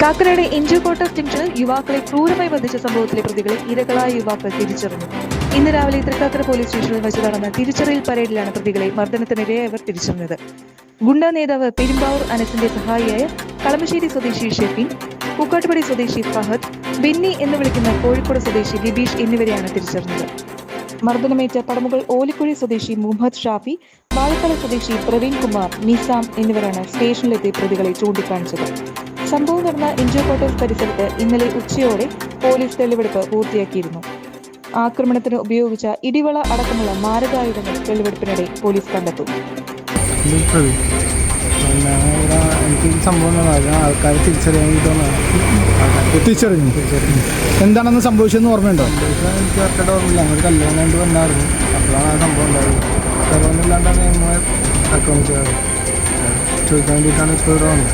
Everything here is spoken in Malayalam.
കാക്കനാട് ഇഞ്ചോക്കോട്ട ജംഗ്ഷനിൽ യുവാക്കളെ ക്രൂരമായി വധിച്ച സംഭവത്തിലെ പ്രതികളെ ഇരകളായ യുവാക്കൾ തിരിച്ചറിഞ്ഞു. ഇന്ന് രാവിലെ തൃക്കാക്കര പോലീസ് സ്റ്റേഷനിൽ വെച്ച് നടന്ന തിരിച്ചറിയൽ പരേഡിലാണ് പ്രതികളെ മർദ്ദനത്തിനിരയായവർ തിരിച്ചറിഞ്ഞത്. ഗുണ്ടാ നേതാവ് പെരുമ്പാവൂർ അനസിന്റെ സഹായിയായ കളമശ്ശേരി സ്വദേശി ഷെഫീൻ, പൂക്കാട്ടുപടി സ്വദേശി ഫഹദ്, ബെന്നി എന്ന് വിളിക്കുന്ന കോഴിക്കോട് സ്വദേശി വിബീഷ് എന്നിവരെയാണ് തിരിച്ചറിഞ്ഞത്. മർദ്ദനമേറ്റ പടമുകൾ ഓലിക്കുഴി സ്വദേശി മുഹമ്മദ് ഷാഫി, വാഴത്തല സ്വദേശി പ്രവീൺ കുമാർ, നിസാം എന്നിവരാണ് സ്റ്റേഷനിലെത്തിയ പ്രതികളെ ചൂണ്ടിക്കാണിച്ചത്. സംഭവം നടന്ന ഇഞ്ചോ ക്വാർട്ടേഴ്സ് പരിസരത്ത് ഇന്നലെ ഉച്ചയോടെ പോലീസ് തെളിവെടുപ്പ് പൂർത്തിയാക്കിയിരുന്നു. ആക്രമണത്തിന് ഉപയോഗിച്ച ഇടിവള അടക്കമുള്ള മാരകായുധങ്ങൾ തെളിവെടുപ്പിനിടെ പോലീസ് കണ്ടെത്തും. എനിക്ക് സംഭവം ആൾക്കാർ തിരിച്ചറിഞ്ഞു. എന്താണെന്ന് സംഭവിച്ചതെന്ന് ഓർമ്മയുണ്ടോ? എനിക്ക് കറക്റ്റായിട്ട് ഓർമ്മയില്ല. ഞങ്ങൾ കല്യാണം കൊണ്ട് വന്നായിരുന്നു. അപ്പോഴാണ് ആ സംഭവം ഉണ്ടായത്. സംഭവമില്ലാണ്ടാണ് ഞങ്ങൾ ആക്രമിച്ചത്. ചോദിക്കാൻ വേണ്ടിയിട്ടാണ് ഇപ്പോൾ ഇവിടെ വന്നത്.